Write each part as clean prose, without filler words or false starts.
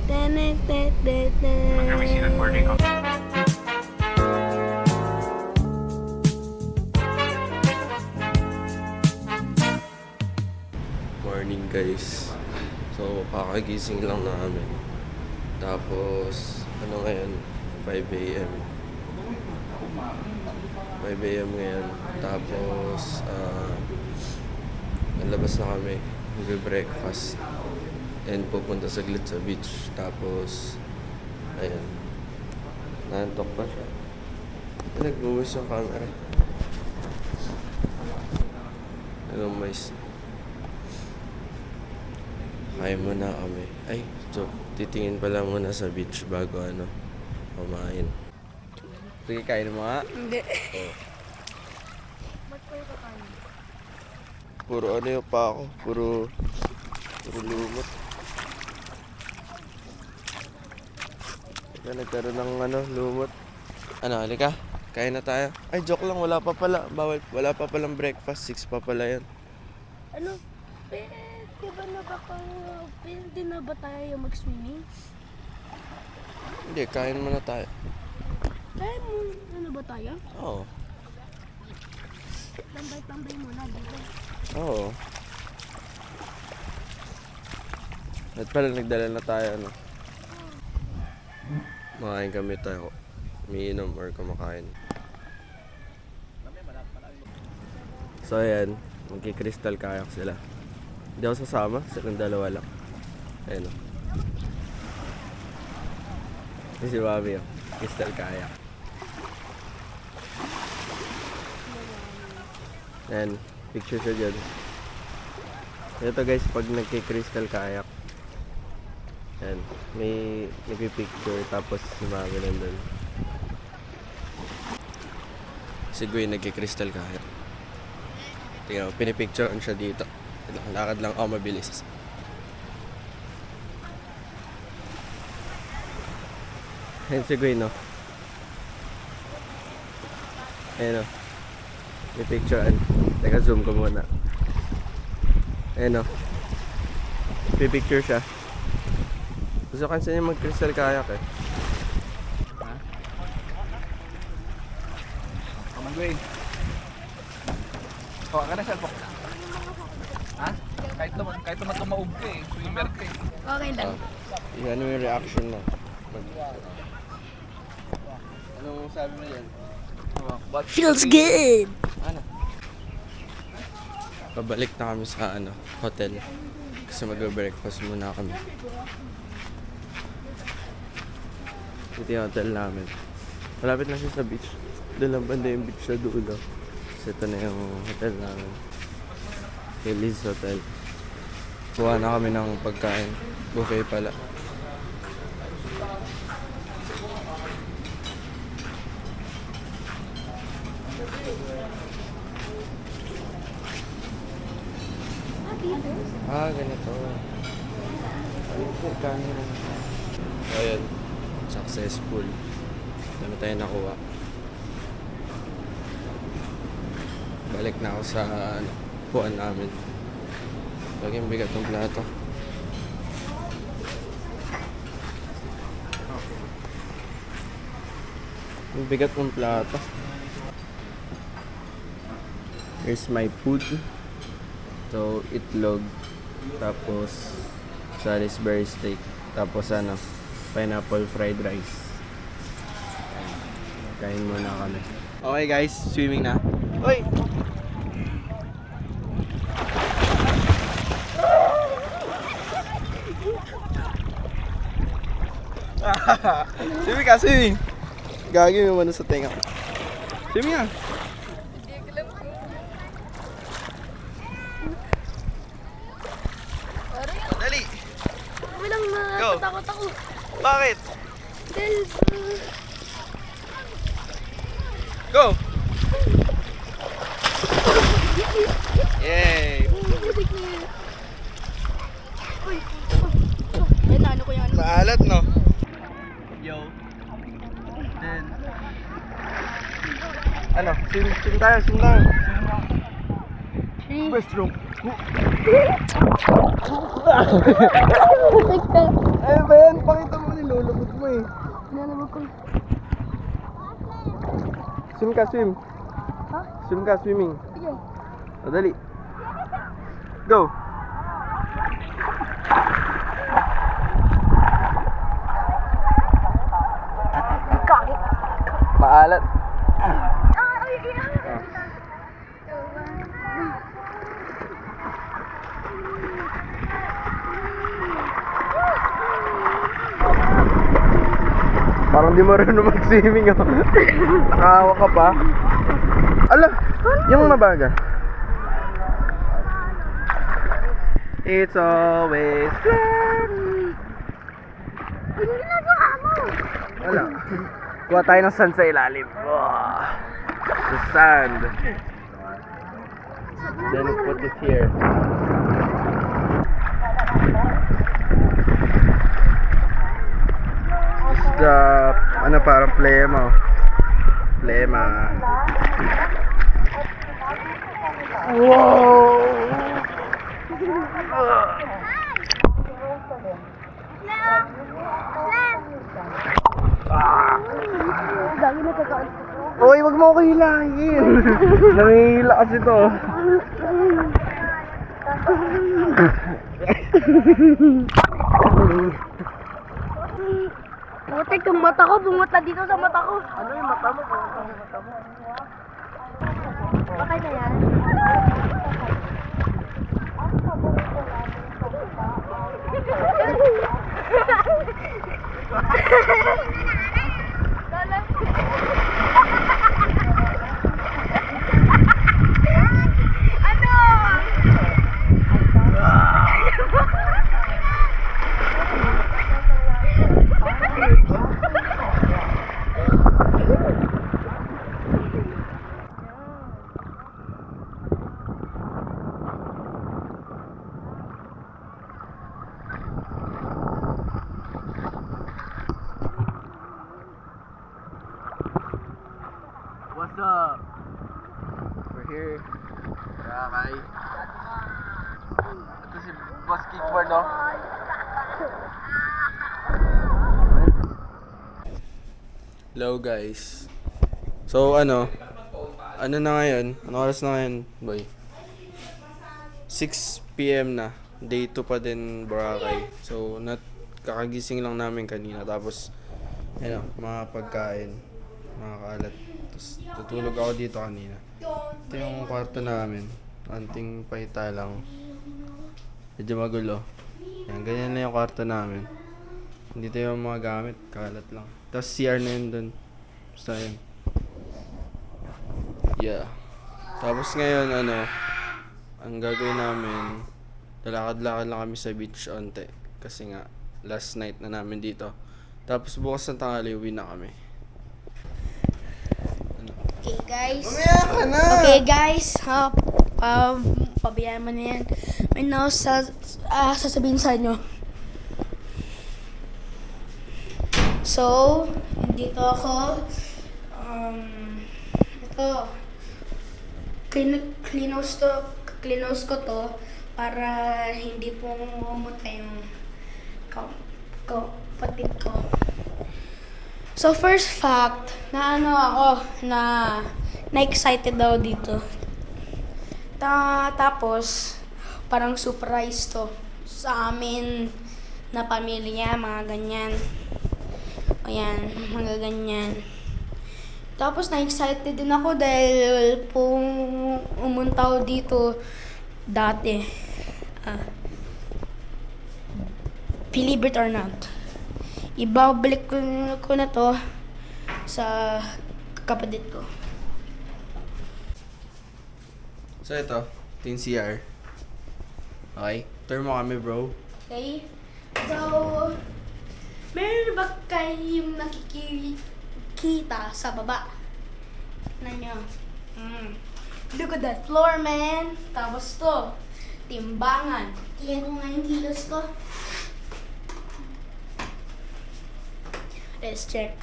Morning guys. So kakagising lang namin. Tapos ano ngayon? 5 AM. 5 AM ngayon. Tapos nalabas na kami. Mag-breakfast. And pupunta saglit sa beach. Tapos ayan. Nantok pa siya. Nag-uwis yung camera. Hello mais. Kain muna kami. Ay, joke. Titingin pala muna sa beach bago kumain. Sige, kain mo nga. Hindi. Oh. Ba't kayo kakain? Puro yung pa ako. Puro lumot. Ika, nagkaroon ng lumot. Halika. Kain na tayo. Ay, joke lang. Wala pa pala. Bawal. Wala pa palang breakfast. 6 pa pala yan. Pwede na ba tayo mag-swimming? Hindi, kain muna tayo. Kaya mo, ba tayo? Oo. Tambay-tambay muna dito. Oo. At pala nagdala na tayo, Makain kami tayo. Umiinom or kumakain. So ayan, magki-crystal kayak sila. Hindi ako sasama, silang dalawa lang. Ayan o. Ito si Mami crystal kayak. Ayan, picture siya dyan. Ito guys, pag nagki-crystal kayak. Ayan, may nagpi-picture tapos si Mami nandun. Si Gwen nagki-crystal kayak. Tingnan mo, pinipicturean siya dito. Lakad lang ako mabilis. Ayan si Gwen, no? Ayan, no? May picturean. Teka, zoom ko muna. Ayan, no? Pipicture siya. Gusto kansa niya mag-crystal kayak, eh. Ha? Come on, Gwen. Kawa ka na, cellphone. Ha? Kahit naman tumaob ka eh. Swimmer ka eh. Okay lang. Ano yung reaction mo? Anong sabi mo yan? But Feels good! Ano? Pabalik na kami sa hotel. Kasi mag-breakfast muna kami. Ito yung hotel namin. Malapit lang siya sa beach. Doon lang banda yung beach sa dulo. Kasi ito na yung hotel namin. Liz Hotel. Kuha na kami ng pagkain. Buffet pala. Ganito. Ayan. Successful. Dami tayo nakuha. Balik na ako sa puan namin. Laging bigat ng plato. Ang bigat ng plato. Here's my food. So, itlog. Tapos, Salisbury steak. Tapos pineapple fried rice. Kain muna kami. Okay guys, swimming na. Hoy! Swimming ka, swimming! Gagi mo muna sa tenga. Swimming ka! Dali! Walang natatakot ako. Bakit? Dahil, Go! Yay! Ay, naano ko yan. Maalat, no? Yo. Then, swim tayo, swim tayo. Breaststroke. Ano ba yan? eh. Nalabag ko. Swim ka, swim. Ha? Swim ka, swimming. Sige. O, dali. Go! Kaki. Maalat. Parang di marunong mag-swimming oh. Nakahawa ka pa. Ala, yung nabaga. It's always fun. Ano ginagawa mo? Wala. Kuha tayo ng sand sa ilalim. Wow. The sand. Then put it here. This is the, ano parang plema. Plema. Wow! Lagi na kakaon. Uy, wag mo ako hilahin. Nangihila kasi to. Butik yung mata ko, bumunta dito sa mata ko. Ano yung mata mo? Ano yung mata mo? Okay na yan. What's up? We're here. Rakay. Ito si Boss Kickboard, no? Hello guys. So ano na ngayon? Ano oras na ngayon, boy? 6 PM na. Day 2 pa din Boracay. So kakagising lang namin kanina. Tapos ano, mga pagkain, mga kalat. Tapos tutulog ako dito kanina. Ito yung kwarto namin. Anting pahita lang. Medyo magulo. Yan, ganyan na yung kwarto namin. Dito yung mga gamit, kalat lang. Tapos CR na yun dun. Basta yun. Yeah. Tapos ngayon, ano, ang gagawin namin, lalakad-lakad lang kami sa beach onte. Kasi nga, last night na namin dito. Tapos bukas ng tanghali, uwi na kami. Okay guys. Mamaya ka na! Okay guys, pabayaan mo na yan. May sasabihin sa inyo. So, dito ako. Ito. Cleanhouse ko to para hindi po mamunta yung kapatid ko. So first fact, na ano ako, na-excited daw dito. Tapos, parang surprise to sa amin na pamilya, mga ganyan. Ayan, mga ganyan. Tapos na-excited din ako dahil umunta ako dito dati. Believe it or not. Ibabalik ko na to sa kapatid ko. So ito yung CR. Okay? Turn mo kami, bro. Okay? So, meron ba kayong nakikita sa baba? Tignan nyo. Look at that floor, man. Tapos to, timbangan. Tingnan ko nga yung kilos ko. Let's check.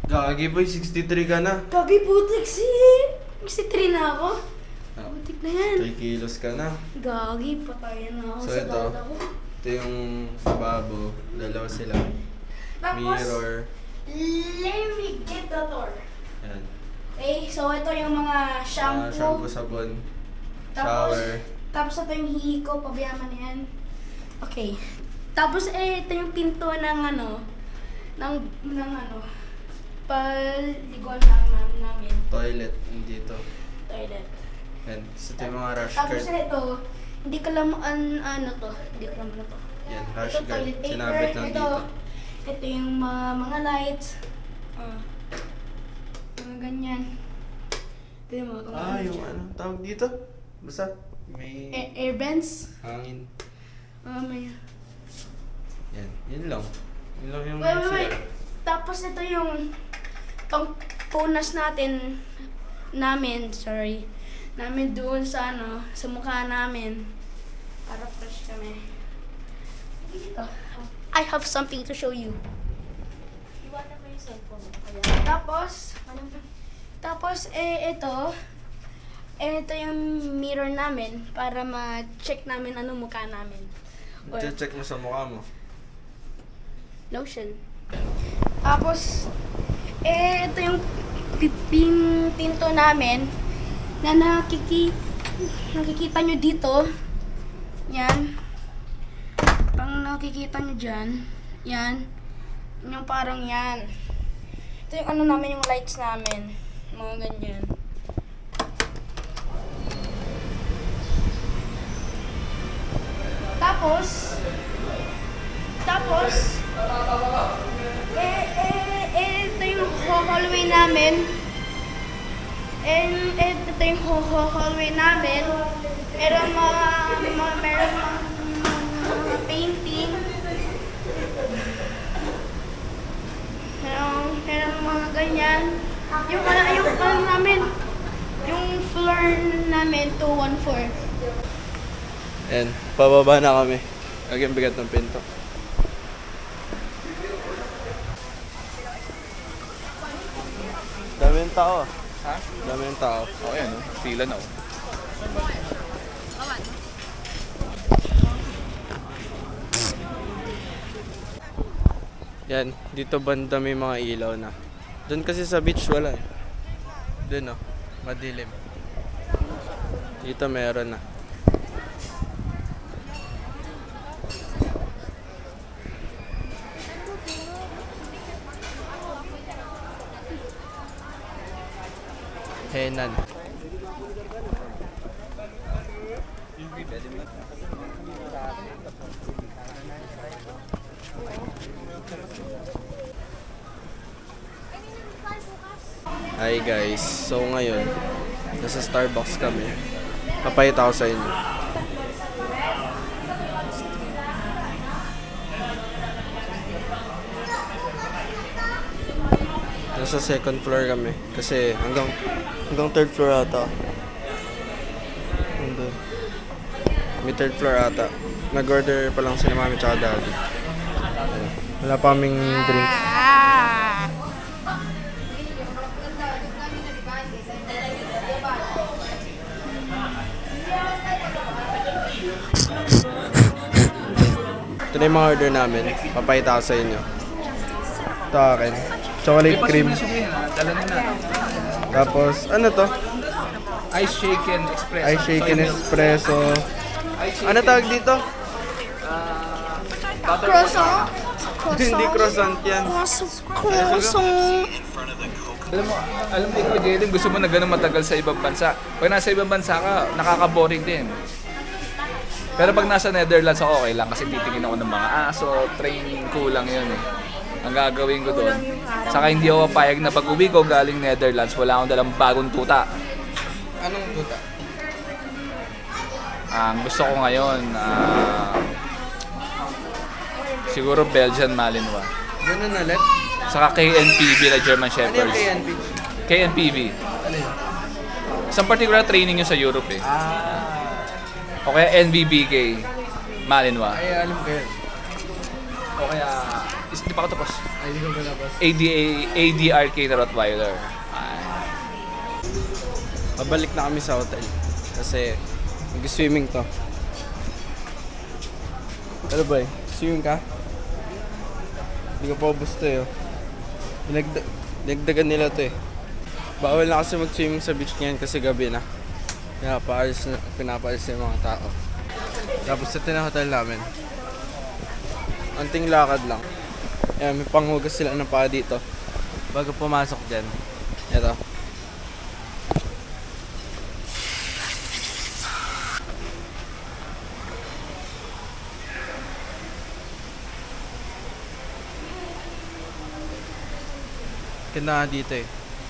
Gagi boy, 63 ka na. Gagi, putik si 63 na ako. Putik maliit na yan. 3 kilos ka na. Gagi, patayin na ako So, sa ito. data ko. Ito yung babo. Dalawa sila. Tapos, Mirror. let me get the door. Yan. Okay, so ito yung mga shampoo. Shampoo, sabon. Tapos, Shower. tapos ito yung hihiko, pabiyaman na yan. Okay. Tapos ito yung pinto ng paligon namin. Toilet. Dito. Toilet. Yan. So, ito yung mga rush Tapos guard. ito, hindi ka lang ano to. Hindi ka lang ano to. Yan. Rush Ito, guard. toilet paper. Sinabit lang Ito, dito. ito yung mga lights. Mga ganyan. Tignan mo. Yung ano. Tawag dito. Basta. May Air vents. hangin. May... Yan. Yun lang. Yun lang yung Wait. Tapos ito yung punas namin doon sa sa mukha namin. Para fresh kami. Dito. I have something to show you. Iwanan mo yung cellphone mo. Kaya, Tapos ito yung mirror namin para ma-check namin ano mukha namin. check mo sa mukha mo. Lotion. Tapos, ito yung pinto namin na nakikita nyo dito. Yan. Pang nakikita nyo dyan. Yan. Yung parang yan. Ito yung ano namin, yung lights namin. Mga ganyan. Tapos, ito yung hallway namin. Ito yung hallway namin. Meron mga painting. Meron mga ganyan. Yung namin, yung floor namin, 214. Yan. Pababa na kami. Lagyan bigat ng pinto. Dami yung tao. Ha? Dami yung tao. Oo, yan. Pila na. Yan. Dito banda may mga ilaw na. Doon kasi sa beach wala eh. Doon madilim. Dito meron na. Henan. Hi guys, so ngayon nasa Starbucks kami. Papayita ko sa inyo. Nasa second floor kami kasi hanggang third floor ata. Nandun. May third floor ata. Nag-order pa lang sila mami tsaka daddy. Ayun. Wala pa kaming drinks. Ito na yung mga order namin. Papayita ko sa inyo. Ito akin. Chocolate cream. Dala na na. Tapos, ano to? Ice shaken express. Ice shaken espresso. Ice shaken. Ano tawag dito? Croissant? Hindi croissant yan. Croissant. Alam mo ikaw, Jalen, gusto mo na gano'ng matagal sa ibang bansa. Pag nasa ibang bansa ka, nakaka-boring din. Pero pag nasa Netherlands ako, okay lang kasi titingin ako ng mga aso, training, kulang yun eh. Ang gagawin ko doon. Saka hindi ako papayag na pag uwi ko galing Netherlands, wala akong dalang bagong tuta. Anong tuta? Ang gusto ko ngayon, siguro Belgian Malinois. Ganun ulit? Saka KNPV na German Ano yung Shepherds. KNP? KNPV. Ano yun? Isang particular training yun sa Europe eh. O kaya NVBK Malinois. Ay, alam ko yun. O kaya, hindi pa ako tapos. Ay, hindi ko galabas. ADRK na Rottweiler. Pabalik na kami sa hotel. Kasi mag-swimming to. Ano ba eh? Swimming ka? Hindi ka pa gusto eh. Dinagdagan nila to eh. Bawal na kasi mag-swimming sa beach ngayon kasi gabi na. Kaya pinapaalis na yung mga tao. Tapos ito na hotel namin. Anting lakad lang. Ayan, may panghugas sila ng paa dito. Bago pumasok dyan. Ito. Ganda nga dito eh.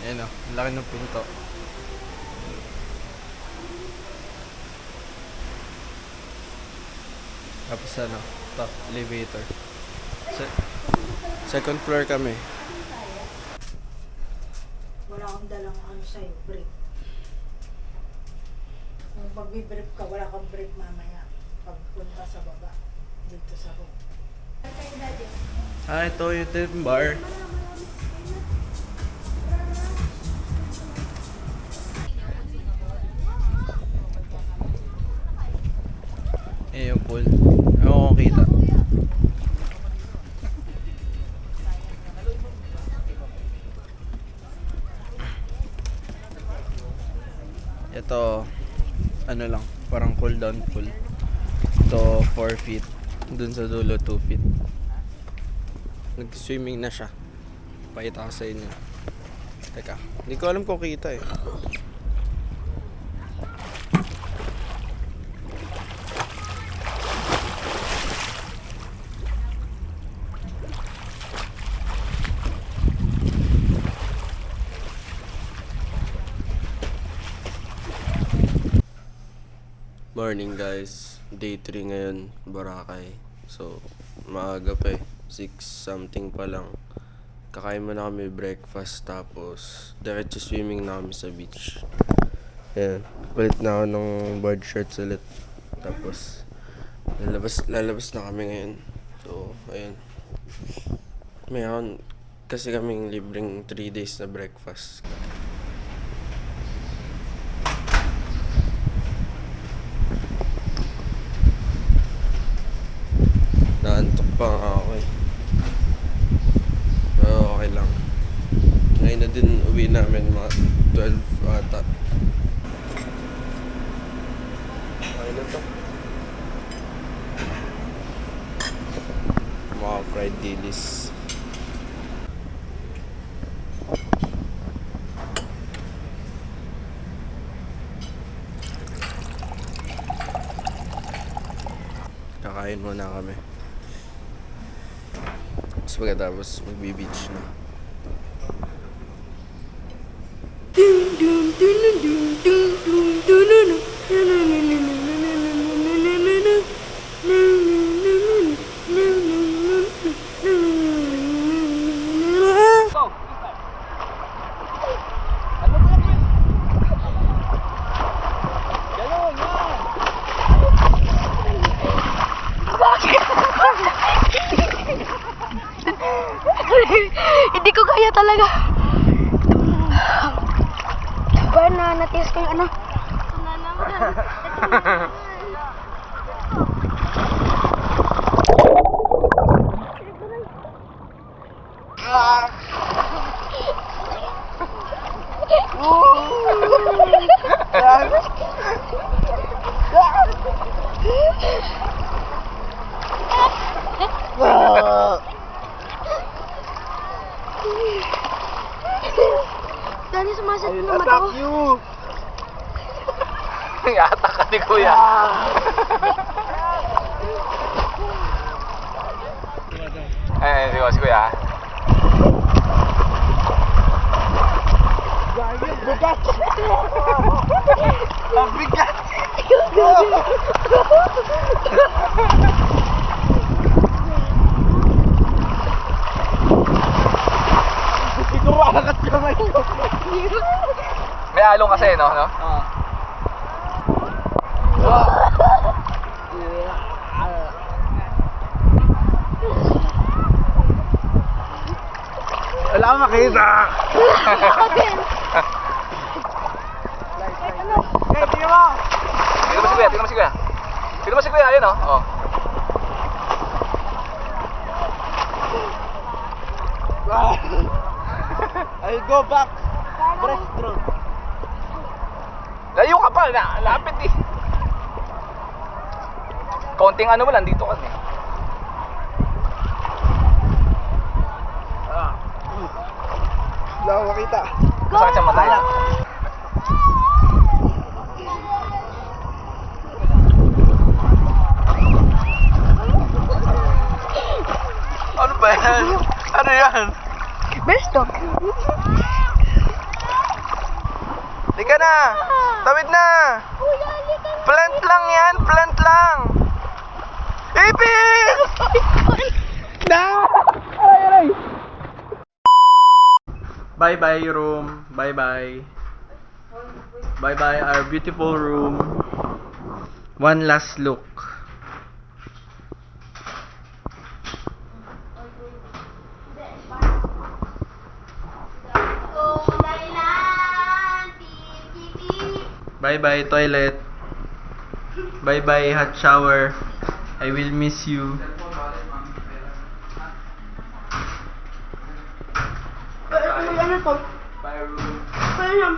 Ayan o, ang laki ng pinto. Tapos ano, ito, elevator. Second floor kami. Wala akong dalang ano sa'yo, brief. Kung magbibrief ka, wala kang brief mamaya. Pagpunta sa baba, dito sa room. Ah, ito yung bar. Eh, yung pool. Ako kung kita. Ito, ano lang, parang cool down pool. Ito, 4 feet. Dun sa dulo, 2 feet. Nag-swimming na siya. Pakita ko sa inyo. Teka, hindi ko alam kung kita eh. Morning guys, day 3 ngayon, Boracay. So, maaga pa eh, 6 something pa lang. Kakain muna kami breakfast tapos diretso swimming na kami sa beach. Ayan, palit na ako ng board shorts ulit. Tapos, lalabas na kami ngayon. So, ayan. Mayroon kasi kaming libreng 3 days na breakfast. Naantok pa nga ako eh. Pero okay lang. Ngayon na din uwi namin mga 12 ata. Okay na to. Mga fried dilis. Kakain muna kami. Tapos pagkatapos magbe-beach na. Hindi ko kaya talaga. Ba na natiis ko yung ano. Dani, sumasakit na mata ko. Atak ka ni Kuya. Eh, si Kuya. Ang bigat! May along kasi, no? Oo. Wala akong makita! Tingnan mo! kuya, tingnan mo si kuya. Tingnan mo si kuya, ayun oh. I'll go back. Breaststroke. Layo ka pa, lapit eh. Konting ano mo lang, dito ka eh. Wala ko makita. Masakit sa mata yan. Ano ba yan? Ano yan? Breaststroke. Lika na! Tawid na! Plant lang yan! Plant lang! Ipin! Na! Bye-bye room. Bye-bye. Bye-bye our beautiful room. One last look. Bye-bye toilet. Bye-bye hot shower. I will miss you. Ano to? Bye room. Ano yan?